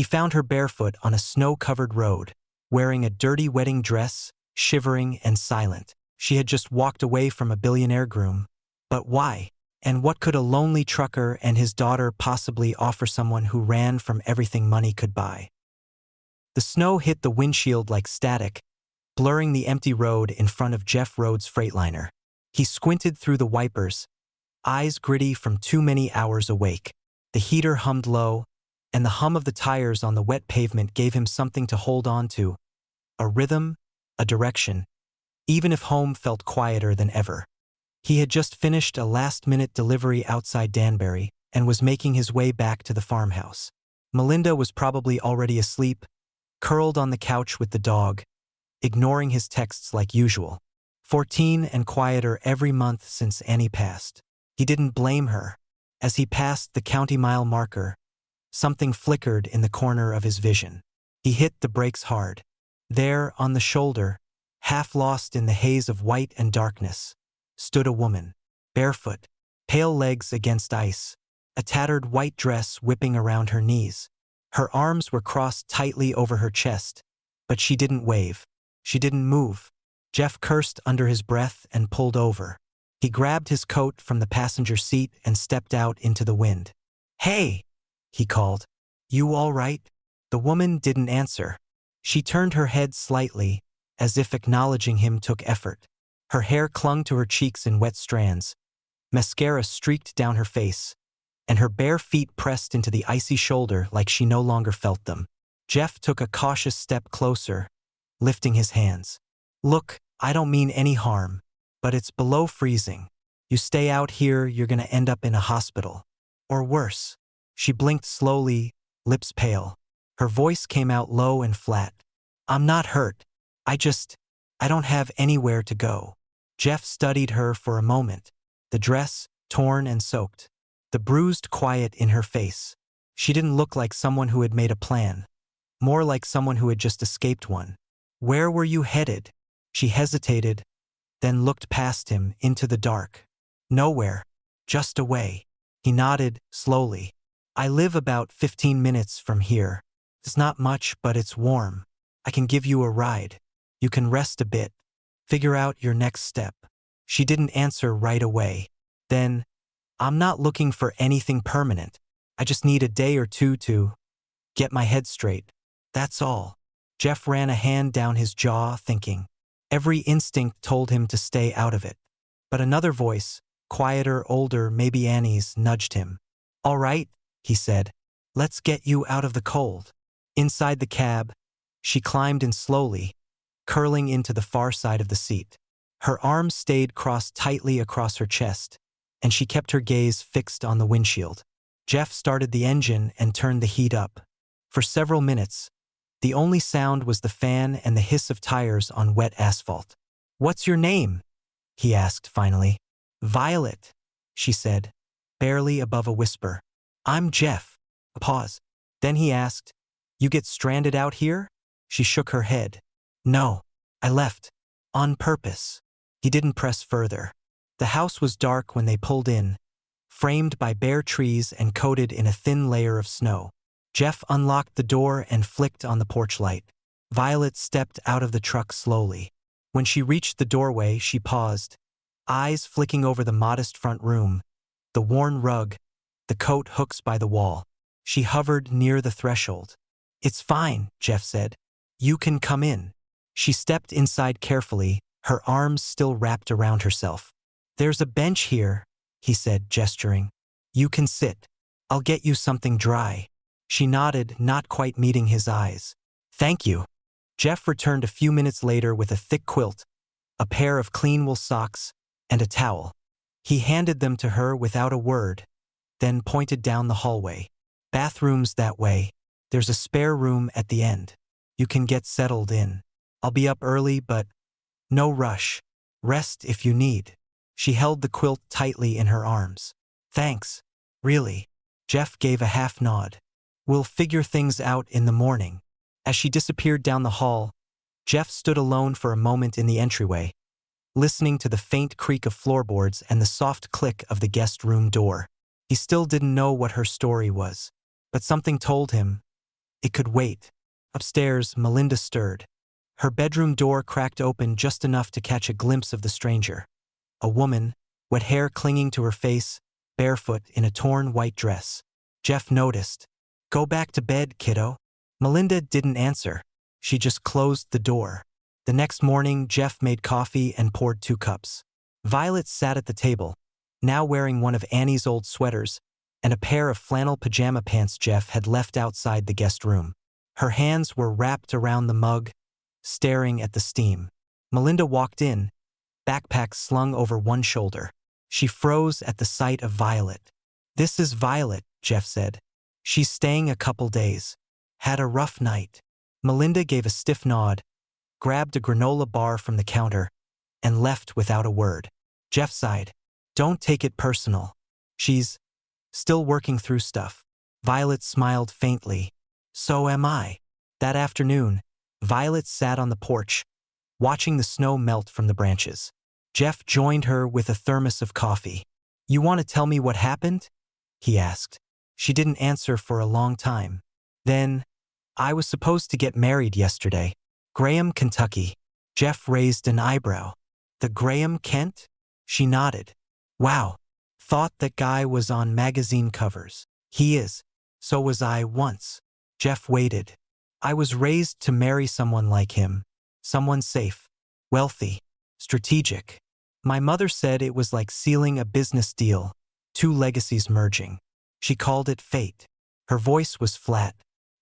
He found her barefoot on a snow-covered road, wearing a dirty wedding dress, shivering and silent. She had just walked away from a billionaire groom. But why? And what could a lonely trucker and his daughter possibly offer someone who ran from everything money could buy? The snow hit the windshield like static, blurring the empty road in front of Jeff Rhodes' Freightliner. He squinted through the wipers, eyes gritty from too many hours awake. The heater hummed low, and the hum of the tires on the wet pavement gave him something to hold on to, a rhythm, a direction, even if home felt quieter than ever. He had just finished a last-minute delivery outside Danbury and was making his way back to the farmhouse. Melinda was probably already asleep, curled on the couch with the dog, ignoring his texts like usual. 14 and quieter every month since Annie passed. He didn't blame her. As he passed the county-mile marker, something flickered in the corner of his vision. He hit the brakes hard. There, on the shoulder, half lost in the haze of white and darkness, stood a woman, barefoot, pale legs against ice, a tattered white dress whipping around her knees. Her arms were crossed tightly over her chest, but she didn't wave. She didn't move. Jeff cursed under his breath and pulled over. He grabbed his coat from the passenger seat and stepped out into the wind. "Hey!" he called. "You all right?" The woman didn't answer. She turned her head slightly, as if acknowledging him took effort. Her hair clung to her cheeks in wet strands. Mascara streaked down her face, and her bare feet pressed into the icy shoulder like she no longer felt them. Jeff took a cautious step closer, lifting his hands. "Look, I don't mean any harm, but it's below freezing. You stay out here, you're gonna end up in a hospital. Or worse." She blinked slowly, lips pale. Her voice came out low and flat. "I'm not hurt. I don't have anywhere to go." Jeff studied her for a moment, the dress torn and soaked, the bruised quiet in her face. She didn't look like someone who had made a plan, more like someone who had just escaped one. "Where were you headed?" She hesitated, then looked past him into the dark. "Nowhere. Just away." He nodded, slowly. "I live about 15 minutes from here. It's not much, but it's warm. I can give you a ride. You can rest a bit. Figure out your next step." She didn't answer right away. Then, "I'm not looking for anything permanent. I just need a day or two to get my head straight. That's all." Jeff ran a hand down his jaw, thinking. Every instinct told him to stay out of it. But another voice, quieter, older, maybe Annie's, nudged him. "All right," he said. "Let's get you out of the cold." Inside the cab, she climbed in slowly, curling into the far side of the seat. Her arms stayed crossed tightly across her chest, and she kept her gaze fixed on the windshield. Jeff started the engine and turned the heat up. For several minutes, the only sound was the fan and the hiss of tires on wet asphalt. "What's your name?" he asked finally. "Violet," she said, barely above a whisper. "I'm Jeff." A pause. Then he asked, "You get stranded out here?" She shook her head. "No, I left. On purpose." He didn't press further. The house was dark when they pulled in, framed by bare trees and coated in a thin layer of snow. Jeff unlocked the door and flicked on the porch light. Violet stepped out of the truck slowly. When she reached the doorway, she paused, eyes flicking over the modest front room, the worn rug, the coat hooks by the wall. She hovered near the threshold. "It's fine," Jeff said. "You can come in." She stepped inside carefully, her arms still wrapped around herself. "There's a bench here," he said, gesturing. "You can sit. I'll get you something dry." She nodded, not quite meeting his eyes. "Thank you." Jeff returned a few minutes later with a thick quilt, a pair of clean wool socks, and a towel. He handed them to her without a word, then pointed down the hallway. "Bathroom's that way. There's a spare room at the end. You can get settled in. I'll be up early, but no rush. Rest if you need." She held the quilt tightly in her arms. "Thanks. Really." Jeff gave a half nod. "We'll figure things out in the morning." As she disappeared down the hall, Jeff stood alone for a moment in the entryway, listening to the faint creak of floorboards and the soft click of the guest room door. He still didn't know what her story was, but something told him It could wait. Upstairs, Melinda stirred. Her bedroom door cracked open just enough to catch a glimpse of the stranger. A woman, wet hair clinging to her face, barefoot in a torn white dress. Jeff noticed. "Go back to bed, kiddo." Melinda didn't answer. She just closed the door. The next morning, Jeff made coffee and poured 2 cups. Violet sat at the table, now wearing one of Annie's old sweaters and a pair of flannel pajama pants Jeff had left outside the guest room. Her hands were wrapped around the mug, staring at the steam. Melinda walked in, backpack slung over one shoulder. She froze at the sight of Violet. "This is Violet," Jeff said. "She's staying a couple days. Had a rough night." Melinda gave a stiff nod, grabbed a granola bar from the counter, and left without a word. Jeff sighed. "Don't take it personal. She's still working through stuff." Violet smiled faintly. "So am I." That afternoon, Violet sat on the porch, watching the snow melt from the branches. Jeff joined her with a thermos of coffee. "You want to tell me what happened?" he asked. She didn't answer for a long time. Then, "I was supposed to get married yesterday. Graham, Kentucky." Jeff raised an eyebrow. "The Graham Kent?" She nodded. "Wow. Thought that guy was on magazine covers." "He is. So was I once." Jeff waited. "I was raised to marry someone like him. Someone safe, wealthy, strategic. My mother said it was like sealing a business deal, 2 legacies merging. She called it fate." Her voice was flat.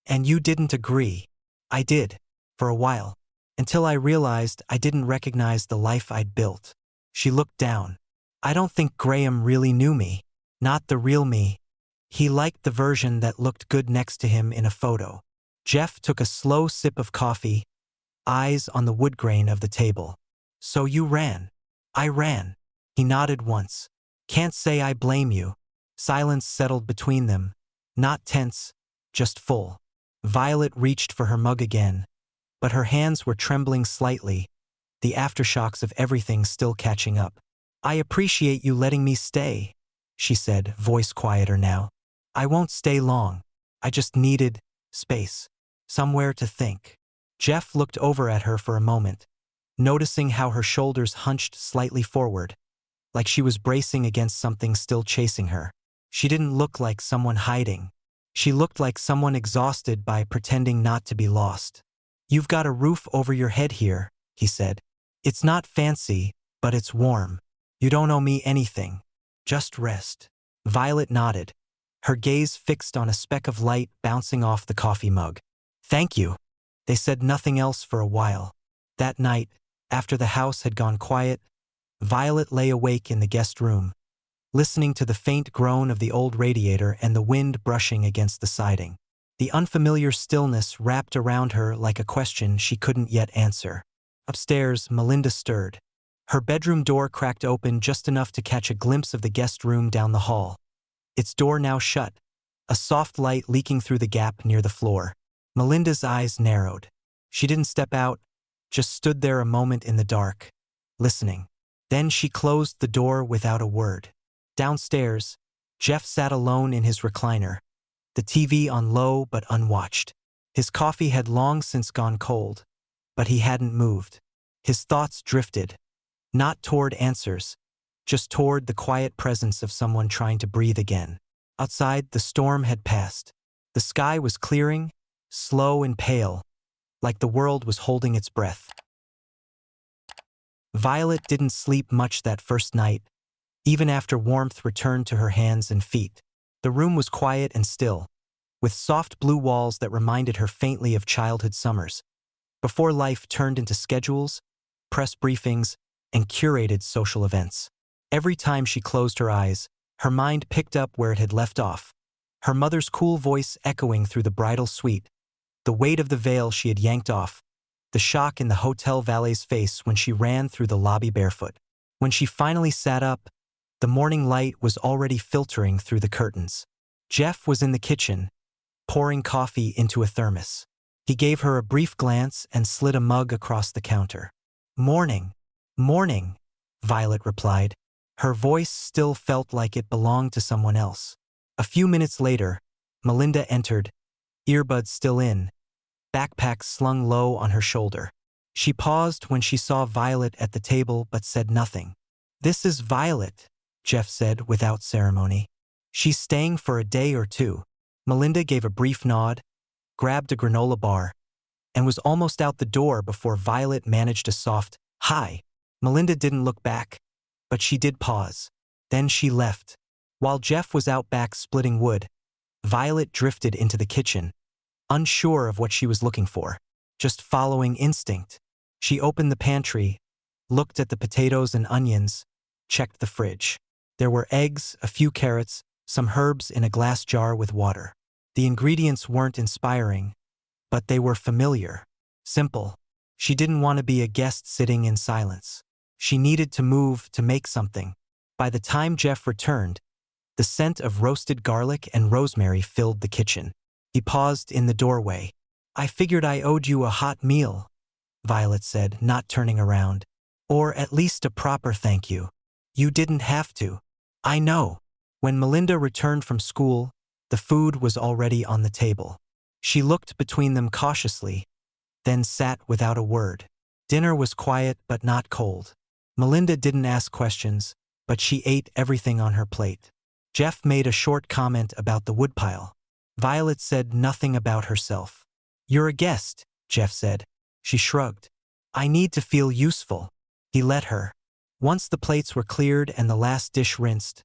"And you didn't agree." "I did, for a while, until I realized I didn't recognize the life I'd built." She looked down. "I don't think Graham really knew me. Not the real me. He liked the version that looked good next to him in a photo." Jeff took a slow sip of coffee, eyes on the wood grain of the table. "So you ran." "I ran." He nodded once. "Can't say I blame you." Silence settled between them. Not tense, just full. Violet reached for her mug again, but her hands were trembling slightly, the aftershocks of everything still catching up. "I appreciate you letting me stay," she said, voice quieter now. "I won't stay long. I just needed space. Somewhere to think." Jeff looked over at her for a moment, noticing how her shoulders hunched slightly forward, like she was bracing against something still chasing her. She didn't look like someone hiding. She looked like someone exhausted by pretending not to be lost. "You've got a roof over your head here," he said. "It's not fancy, but it's warm. You don't owe me anything. Just rest." Violet nodded, her gaze fixed on a speck of light bouncing off the coffee mug. "Thank you." They said nothing else for a while. That night, after the house had gone quiet, Violet lay awake in the guest room, listening to the faint groan of the old radiator and the wind brushing against the siding. The unfamiliar stillness wrapped around her like a question she couldn't yet answer. Upstairs, Melinda stirred. Her bedroom door cracked open just enough to catch a glimpse of the guest room down the hall. Its door now shut, a soft light leaking through the gap near the floor. Melinda's eyes narrowed. She didn't step out, just stood there a moment in the dark, listening. Then she closed the door without a word. Downstairs, Jeff sat alone in his recliner, the TV on low but unwatched. His coffee had long since gone cold, but he hadn't moved. His thoughts drifted, not toward answers, just toward the quiet presence of someone trying to breathe again. Outside, the storm had passed. The sky was clearing, slow and pale, like the world was holding its breath. Violet didn't sleep much that first night, even after warmth returned to her hands and feet. The room was quiet and still, with soft blue walls that reminded her faintly of childhood summers, before life turned into schedules, press briefings, and curated social events. Every time she closed her eyes, her mind picked up where it had left off, her mother's cool voice echoing through the bridal suite, the weight of the veil she had yanked off, the shock in the hotel valet's face when she ran through the lobby barefoot. When she finally sat up, the morning light was already filtering through the curtains. Jeff was in the kitchen, pouring coffee into a thermos. He gave her a brief glance and slid a mug across the counter. "Morning, morning," Violet replied. Her voice still felt like it belonged to someone else. A few minutes later, Melinda entered, earbuds still in, backpack slung low on her shoulder. She paused when she saw Violet at the table but said nothing. "This is Violet," Jeff said without ceremony. "She's staying for a day or two." Melinda gave a brief nod, grabbed a granola bar, and was almost out the door before Violet managed a soft, "Hi." Melinda didn't look back, but she did pause. Then she left. While Jeff was out back splitting wood, Violet drifted into the kitchen, unsure of what she was looking for, just following instinct. She opened the pantry, looked at the potatoes and onions, checked the fridge. There were eggs, a few carrots, some herbs in a glass jar with water. The ingredients weren't inspiring, but they were familiar, simple. She didn't want to be a guest sitting in silence. She needed to move to make something. By the time Jeff returned, the scent of roasted garlic and rosemary filled the kitchen. He paused in the doorway. "I figured I owed you a hot meal," Violet said, not turning around. "Or at least a proper thank you." "You didn't have to." "I know." When Melinda returned from school, the food was already on the table. She looked between them cautiously, then sat without a word. Dinner was quiet but not cold. Melinda didn't ask questions, but she ate everything on her plate. Jeff made a short comment about the woodpile. Violet said nothing about herself. "You're a guest," Jeff said. She shrugged. "I need to feel useful." He let her. Once the plates were cleared and the last dish rinsed,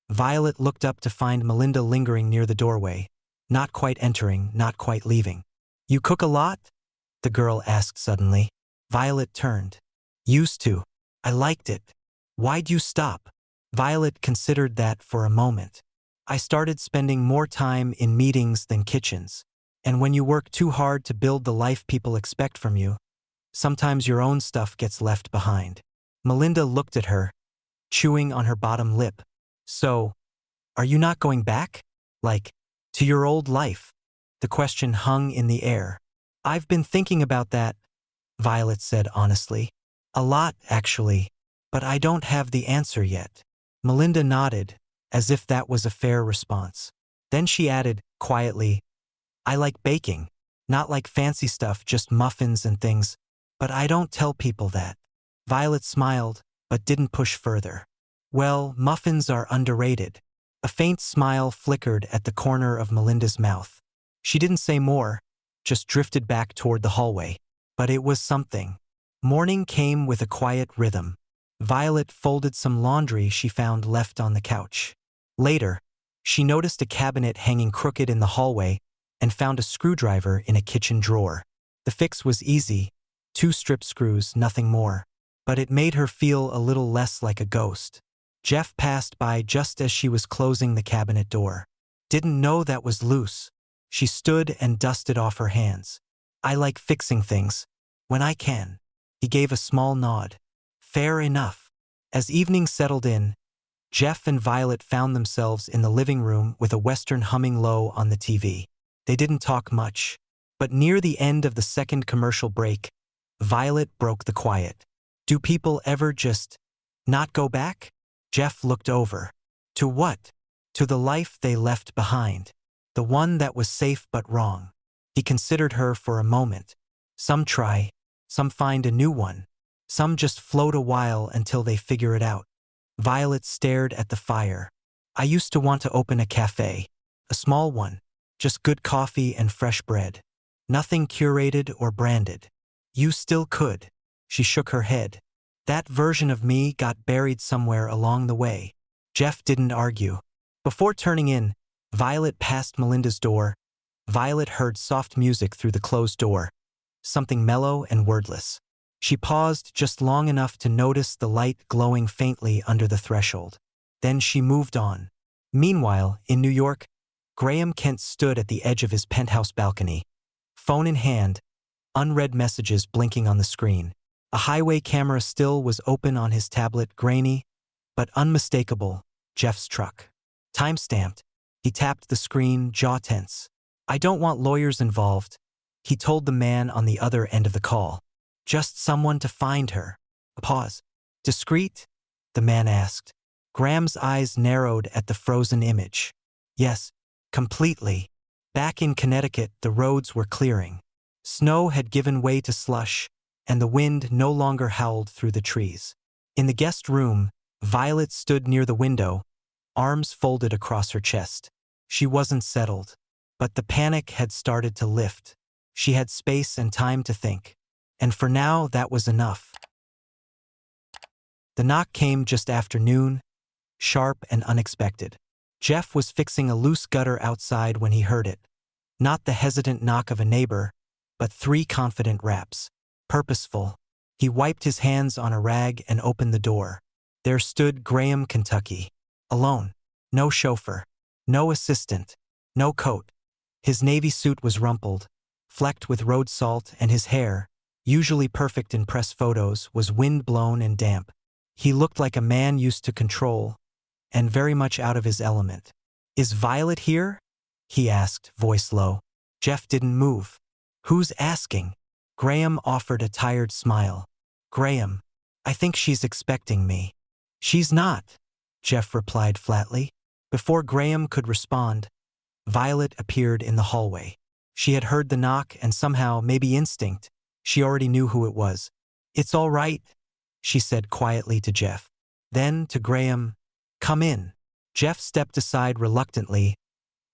Violet looked up to find Melinda lingering near the doorway, not quite entering, not quite leaving. "You cook a lot?" the girl asked suddenly. Violet turned. "Used to. I liked it." "Why'd you stop?" Violet considered that for a moment. "I started spending more time in meetings than kitchens. And when you work too hard to build the life people expect from you, sometimes your own stuff gets left behind." Melinda looked at her, chewing on her bottom lip. "So, are you not going back? Like, to your old life?" The question hung in the air. "I've been thinking about that," Violet said honestly. "A lot, actually. But I don't have the answer yet." Melinda nodded, as if that was a fair response. Then she added, quietly, "I like baking. Not like fancy stuff, just muffins and things. But I don't tell people that." Violet smiled, but didn't push further. "Well, muffins are underrated." A faint smile flickered at the corner of Melinda's mouth. She didn't say more, just drifted back toward the hallway. But it was something. Morning came with a quiet rhythm. Violet folded some laundry she found left on the couch. Later, she noticed a cabinet hanging crooked in the hallway and found a screwdriver in a kitchen drawer. The fix was easy, 2 strip screws, nothing more. But it made her feel a little less like a ghost. Jeff passed by just as she was closing the cabinet door. "Didn't know that was loose." She stood and dusted off her hands. "I like fixing things. When I can." He gave a small nod. "Fair enough." As evening settled in, Jeff and Violet found themselves in the living room with a Western humming low on the TV. They didn't talk much, but near the end of the second commercial break, Violet broke the quiet. "Do people ever just not go back?" Jeff looked over. "To what?" "To the life they left behind. The one that was safe but wrong." He considered her for a moment. "Some try, some find a new one. Some just float a while until they figure it out." Violet stared at the fire. "I used to want to open a cafe. A small one. Just good coffee and fresh bread. Nothing curated or branded." "You still could." She shook her head. "That version of me got buried somewhere along the way." Jeff didn't argue. Before turning in, Violet passed Melinda's door. Violet heard soft music through the closed door, something mellow and wordless. She paused just long enough to notice the light glowing faintly under the threshold. Then she moved on. Meanwhile, in New York, Graham Kent stood at the edge of his penthouse balcony, phone in hand, unread messages blinking on the screen. A highway camera still was open on his tablet, grainy, but unmistakable, Jeff's truck. Time-stamped. He tapped the screen, jaw tense. "I don't want lawyers involved," he told the man on the other end of the call. "Just someone to find her." A pause. "Discreet?" the man asked. Graham's eyes narrowed at the frozen image. "Yes, completely." Back in Connecticut, the roads were clearing. Snow had given way to slush, and the wind no longer howled through the trees. In the guest room, Violet stood near the window, arms folded across her chest. She wasn't settled, but the panic had started to lift. She had space and time to think, and for now that was enough. The knock came just after noon, sharp and unexpected. Jeff was fixing a loose gutter outside when he heard it. Not the hesitant knock of a neighbor, but 3 confident raps. Purposeful. He wiped his hands on a rag and opened the door. There stood Graham, Kentucky. Alone. No chauffeur. No assistant. No coat. His navy suit was rumpled, flecked with road salt, and his hair, usually perfect in press photos, was wind-blown and damp. He looked like a man used to control, and very much out of his element. "Is Violet here?" he asked, voice low. Jeff didn't move. "Who's asking?" Graham offered a tired smile. "Graham, I think she's expecting me." "She's not," Jeff replied flatly. Before Graham could respond, Violet appeared in the hallway. She had heard the knock and somehow, maybe instinct, she already knew who it was. "It's all right," she said quietly to Jeff. Then, to Graham, "Come in." Jeff stepped aside reluctantly,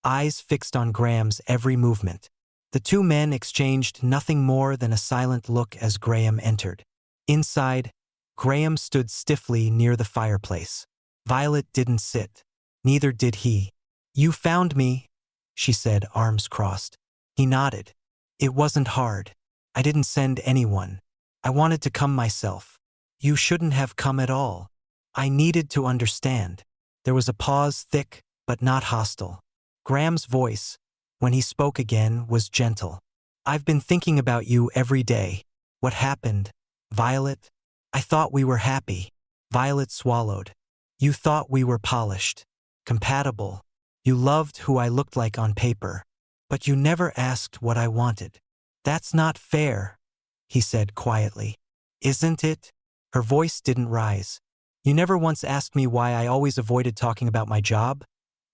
eyes fixed on Graham's every movement. The 2 men exchanged nothing more than a silent look as Graham entered. Inside, Graham stood stiffly near the fireplace. Violet didn't sit. Neither did he. "You found me," she said, arms crossed. He nodded. "It wasn't hard. I didn't send anyone. I wanted to come myself." "You shouldn't have come at all. I needed to understand." There was a pause, thick but not hostile. Graham's voice, when he spoke again, was gentle. "I've been thinking about you every day. What happened, Violet? I thought we were happy." Violet swallowed. "You thought we were polished, compatible. You loved who I looked like on paper. But you never asked what I wanted." "That's not fair," he said quietly. "Isn't it?" Her voice didn't rise. "You never once asked me why I always avoided talking about my job,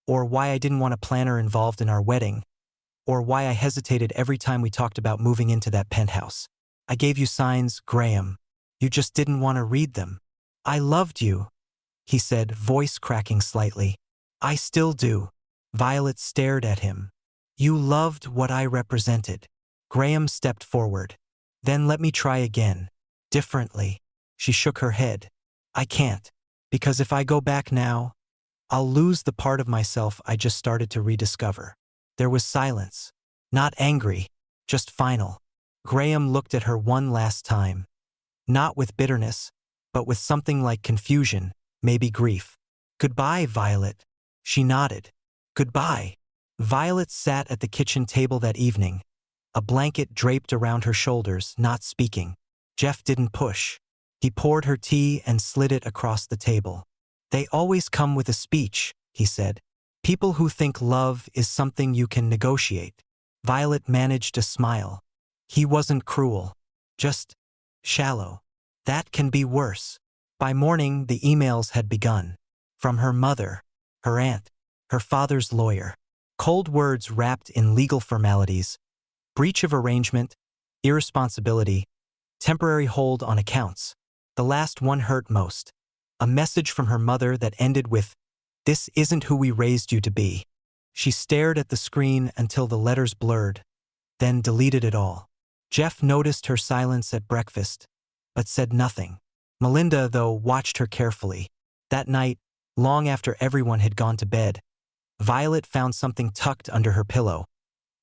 or why I didn't want a planner involved in our wedding, or why I hesitated every time we talked about moving into that penthouse. I gave you signs, Graham. You just didn't want to read them." "I loved you," he said, voice cracking slightly. "I still do." Violet stared at him. "You loved what I represented." Graham stepped forward. "Then let me try again. Differently." She shook her head. "I can't. Because if I go back now, I'll lose the part of myself I just started to rediscover." There was silence. Not angry, just final. Graham looked at her one last time. Not with bitterness, but with something like confusion, maybe grief. "Goodbye, Violet." She nodded. "Goodbye." Violet sat at the kitchen table that evening, a blanket draped around her shoulders, not speaking. Jeff didn't push. He poured her tea and slid it across the table. "They always come with a speech," he said. "People who think love is something you can negotiate." Violet managed a smile. He wasn't cruel, just shallow. That can be worse. By morning, the emails had begun. From her mother, her aunt, her father's lawyer. Cold words wrapped in legal formalities. Breach of arrangement, irresponsibility, temporary hold on accounts. The last one hurt most. A message from her mother that ended with, "This isn't who we raised you to be." She stared at the screen until the letters blurred, then deleted it all. Jeff noticed her silence at breakfast, but said nothing. Melinda, though, watched her carefully. That night, long after everyone had gone to bed, Violet found something tucked under her pillow.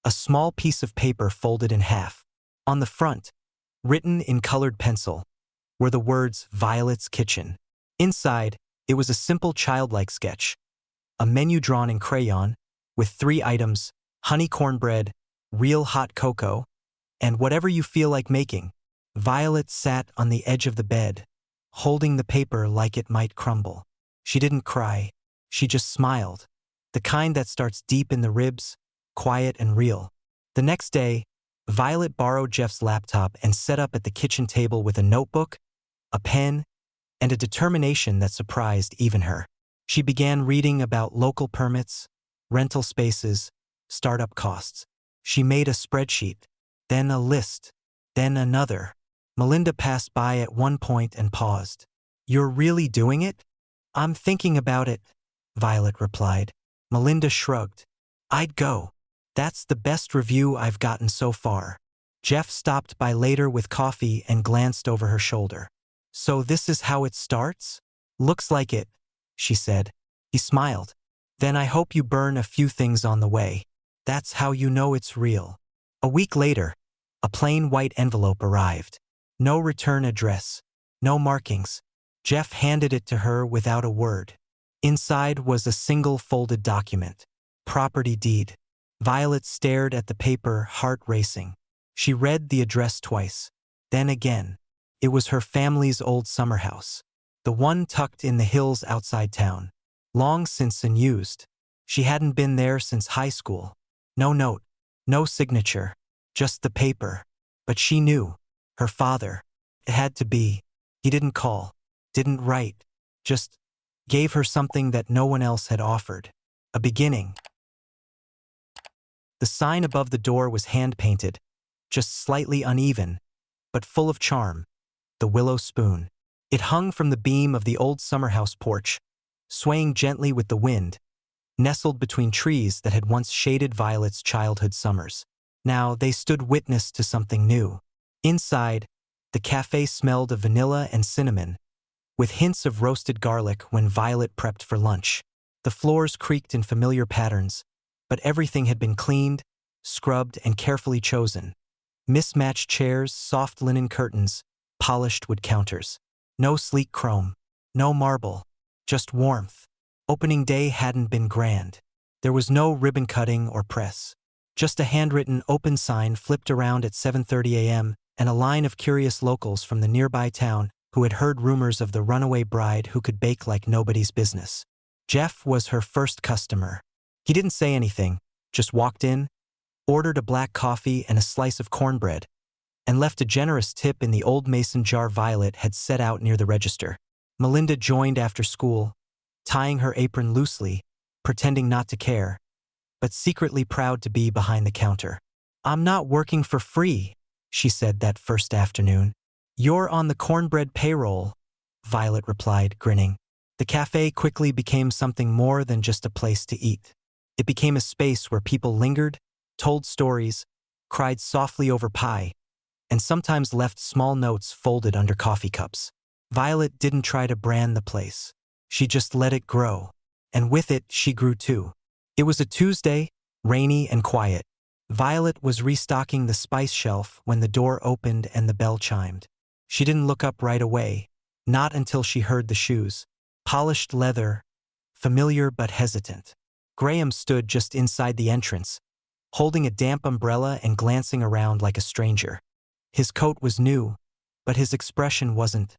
A small piece of paper folded in half. On the front, written in colored pencil, were the words "Violet's Kitchen." Inside, it was a simple childlike sketch. A menu drawn in crayon, with 3 items: honey cornbread, real hot cocoa, and whatever you feel like making. Violet sat on the edge of the bed, holding the paper like it might crumble. She didn't cry. She just smiled. The kind that starts deep in the ribs, quiet and real. The next day, Violet borrowed Jeff's laptop and set up at the kitchen table with a notebook, a pen, and a determination that surprised even her. She began reading about local permits, rental spaces, startup costs. She made a spreadsheet, then a list, then another. Melinda passed by at one point and paused. "You're really doing it?" "I'm thinking about it," Violet replied. Melinda shrugged. "I'd go. That's the best review I've gotten so far." Jeff stopped by later with coffee and glanced over her shoulder. "So this is how it starts?" "Looks like it," she said. He smiled. "Then I hope you burn a few things on the way. That's how you know it's real." A week later, a plain white envelope arrived. No return address, no markings. Jeff handed it to her without a word. Inside was a single folded document. Property deed. Violet stared at the paper, heart racing. She read the address twice. Then again. It was her family's old summer house. The one tucked in the hills outside town. Long since unused. She hadn't been there since high school. No note. No signature. Just the paper. But she knew. Her father. It had to be. He didn't call. Didn't write. Just gave her something that no one else had offered. A beginning. The sign above the door was hand-painted, just slightly uneven, but full of charm. The willow spoon. It hung from the beam of the old summer house porch, swaying gently with the wind, nestled between trees that had once shaded Violet's childhood summers. Now they stood witness to something new. Inside, the cafe smelled of vanilla and cinnamon, with hints of roasted garlic when Violet prepped for lunch. The floors creaked in familiar patterns, but everything had been cleaned, scrubbed, and carefully chosen. Mismatched chairs, soft linen curtains, polished wood counters. No sleek chrome, no marble, just warmth. Opening day hadn't been grand. There was no ribbon cutting or press. Just a handwritten open sign flipped around at 7:30 a.m. and a line of curious locals from the nearby town who had heard rumors of the runaway bride who could bake like nobody's business. Jeff was her first customer. He didn't say anything, just walked in, ordered a black coffee and a slice of cornbread, and left a generous tip in the old mason jar Violet had set out near the register. Melinda joined after school, tying her apron loosely, pretending not to care, but secretly proud to be behind the counter. "I'm not working for free," she said that first afternoon. "You're on the cornbread payroll," Violet replied, grinning. The cafe quickly became something more than just a place to eat. It became a space where people lingered, told stories, cried softly over pie, and sometimes left small notes folded under coffee cups. Violet didn't try to brand the place. She just let it grow. And with it, she grew too. It was a Tuesday, rainy and quiet. Violet was restocking the spice shelf when the door opened and the bell chimed. She didn't look up right away, not until she heard the shoes. Polished leather, familiar but hesitant. Graham stood just inside the entrance, holding a damp umbrella and glancing around like a stranger. His coat was new, but his expression wasn't.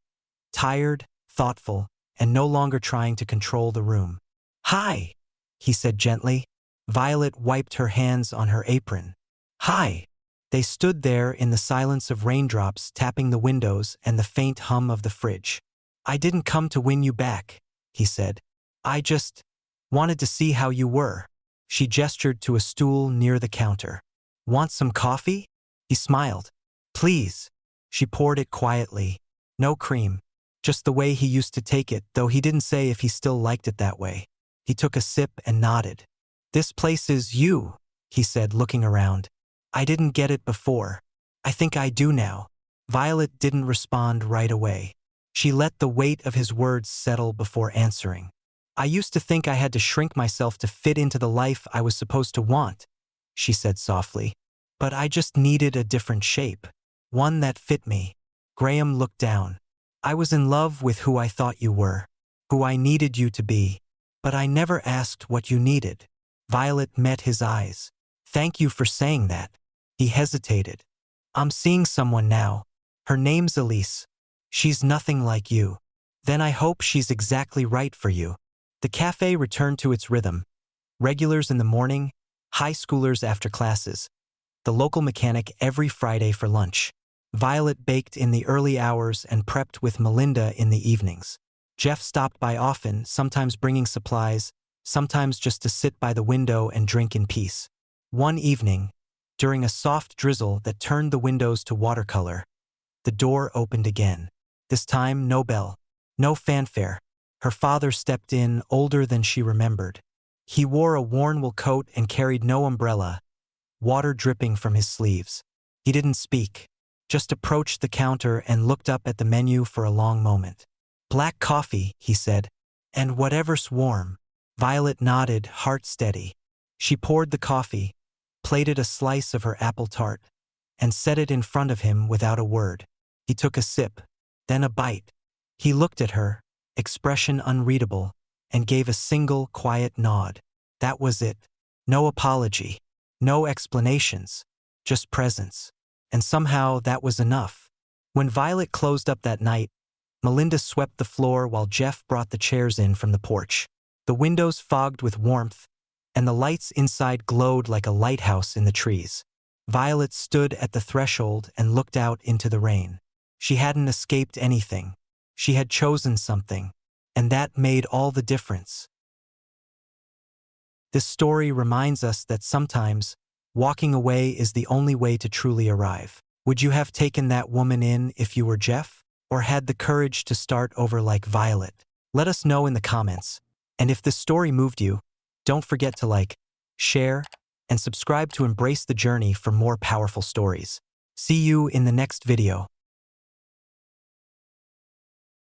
Tired, thoughtful, and no longer trying to control the room. "Hi," he said gently. Violet wiped her hands on her apron. "Hi." They stood there in the silence of raindrops tapping the windows and the faint hum of the fridge. "I didn't come to win you back," he said. "I just wanted to see how you were." She gestured to a stool near the counter. "Want some coffee?" He smiled. "Please." She poured it quietly. No cream. Just the way he used to take it, though he didn't say if he still liked it that way. He took a sip and nodded. "This place is you," he said, looking around. "I didn't get it before. I think I do now." Violet didn't respond right away. She let the weight of his words settle before answering. "I used to think I had to shrink myself to fit into the life I was supposed to want," she said softly. "But I just needed a different shape. One that fit me." Graham looked down. "I was in love with who I thought you were, who I needed you to be. But I never asked what you needed." Violet met his eyes. "Thank you for saying that." He hesitated. "I'm seeing someone now. Her name's Elise. She's nothing like you." "Then I hope she's exactly right for you." The cafe returned to its rhythm. Regulars in the morning, high schoolers after classes, the local mechanic every Friday for lunch. Violet baked in the early hours and prepped with Melinda in the evenings. Jeff stopped by often, sometimes bringing supplies, sometimes just to sit by the window and drink in peace. One evening, during a soft drizzle that turned the windows to watercolor, the door opened again. This time, no bell, no fanfare. Her father stepped in, older than she remembered. He wore a worn wool coat and carried no umbrella, water dripping from his sleeves. He didn't speak, just approached the counter and looked up at the menu for a long moment. "Black coffee," he said, "and whatever's warm." Violet nodded, heart steady. She poured the coffee, plated a slice of her apple tart, and set it in front of him without a word. He took a sip, then a bite. He looked at her, expression unreadable, and gave a single quiet nod. That was it. No apology, no explanations, just presence. And somehow that was enough. When Violet closed up that night, Melinda swept the floor while Jeff brought the chairs in from the porch. The windows fogged with warmth, and the lights inside glowed like a lighthouse in the trees. Violet stood at the threshold and looked out into the rain. She hadn't escaped anything. She had chosen something, and that made all the difference. This story reminds us that sometimes walking away is the only way to truly arrive. Would you have taken that woman in if you were Jeff, or had the courage to start over like Violet? Let us know in the comments. And if this story moved you, don't forget to like, share, and subscribe to embrace the journey for more powerful stories. See you in the next video.